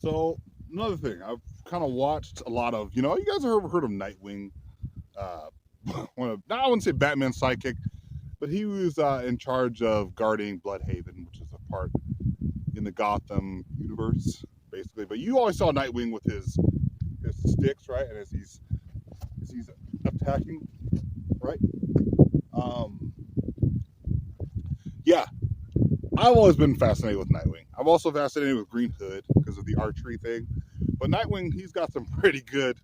So another thing, I've kind of watched a lot of, you guys have ever heard of Nightwing? Uh, one of, I wouldn't say Batman's sidekick, but he was in charge of guarding Bloodhaven, which is a part in the Gotham universe, basically. But you always saw Nightwing with his sticks, right? And as he's attacking, right? Um, yeah, I've always been fascinated with Nightwing. I'm also fascinated with Green Hood because of the archery thing. But Nightwing, he's got some pretty good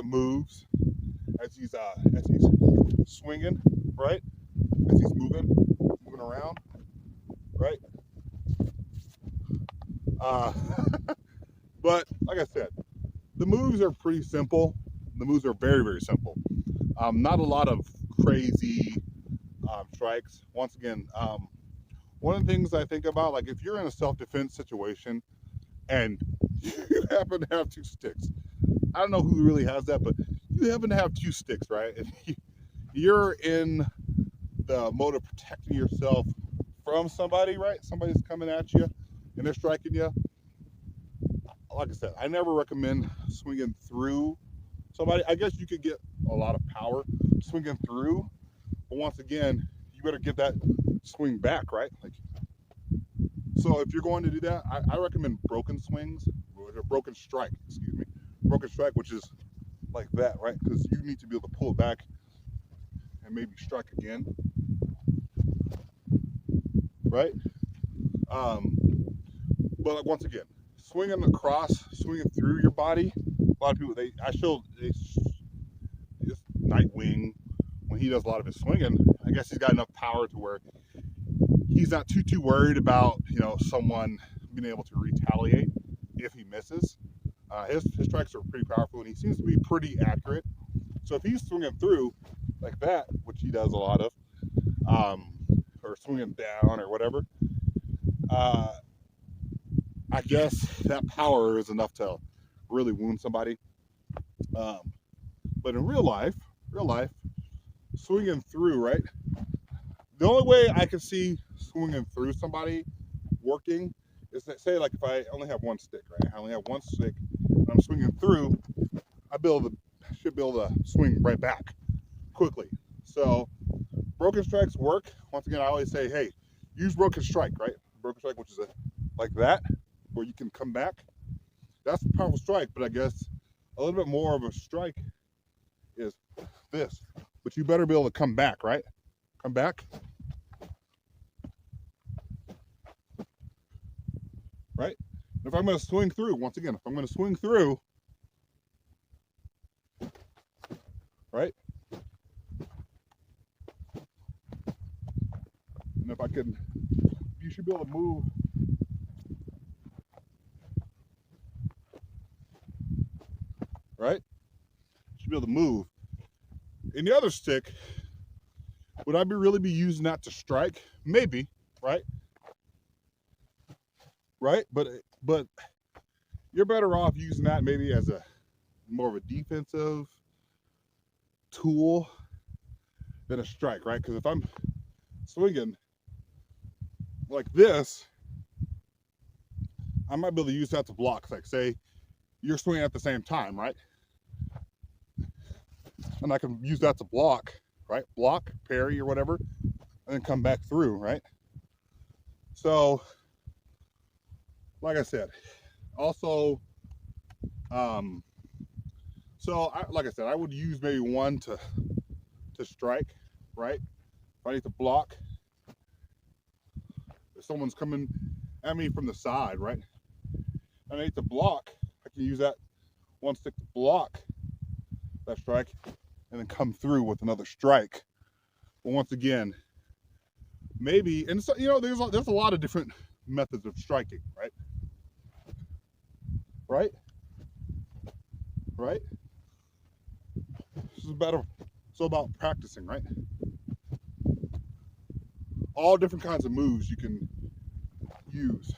moves as he's swinging, right? As he's moving around, right? Uh, but like I said, the moves are pretty simple. The moves are very, very simple. Not a lot of crazy strikes. Once again, one of the things I think about, like if you're in a self-defense situation and you happen to have two sticks, I don't know who really has that, but you happen to have two sticks, right? And you're in the mode of protecting yourself from somebody, right? Somebody's coming at you and they're striking you. Like I said, I never recommend swinging through somebody. I guess you could get a lot of power swinging through, but once again, you better get that swing back, right? Like, so if you're going to do that, I recommend broken swings, or broken strike, excuse me, broken strike, which is like that, right? Because you need to be able to pull it back and maybe strike again, right? Um, but like, once again, swinging across, swinging through your body. A lot of people, this Nightwing, when he does a lot of his swinging, I guess he's got enough power to where he's not too worried about someone being able to retaliate if he misses. His strikes are pretty powerful, and he seems to be pretty accurate. So if he's swinging through like that, which he does a lot of, or swinging down or whatever, uh, I guess that power is enough to really wound somebody. Um, but in real life, swinging through, right? The only way I can see swinging through somebody working is that, say, like if I only have one stick, right? I only have one stick, and I'm swinging through, should be able to swing right back quickly. So broken strikes work. Once again, I always say, hey, use broken strike, right? Broken strike, which is like that, where you can come back. That's a powerful strike, but I guess a little bit more of a strike is this. But you better be able to come back, right? Come back, right? And if I'm going to swing through, once again, if I'm going to swing through, right? And if I can, you should be able to move. Right? You should be able to move. In the other stick, would I really be using that to strike? Maybe, right? Right? But you're better off using that maybe as a more of a defensive tool than a strike, right? Because if I'm swinging like this, I might be able to use that to block. Like, say you're swinging at the same time, right? And I can use that to block, right? Block, parry, or whatever, and then come back through, right? So, like I said, also, like I said, I would use maybe one to strike, right? If I need to block, if someone's coming at me from the side, right? I need to block. I can use that one stick to block that strike, and then come through with another strike. But once again, maybe, and so there's a lot of different methods of striking, right? Right? Right? This is about practicing, right? All different kinds of moves you can use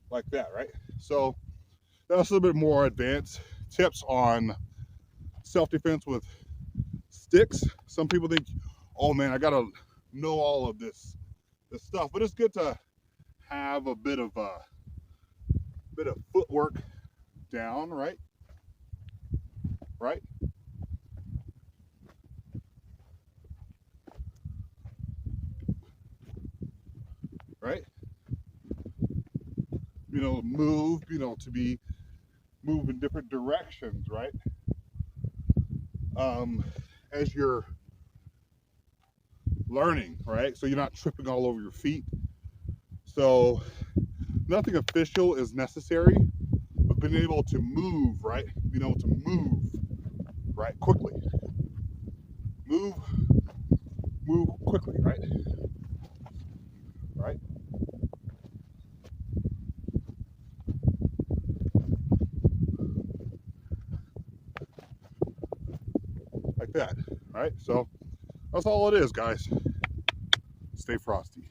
like that, right? So that's a little bit more advanced tips on self-defense with sticks. Some people think, oh man, I gotta know all of this stuff, but it's good to have a bit of footwork down, right? Right? Right? Move, to be move in different directions, right? As you're learning, right? So you're not tripping all over your feet. So nothing official is necessary, but being able to move, right? Being able to move, right? Quickly. Move quickly, right? Right? Like that, right? So that's all it is, guys. Stay frosty.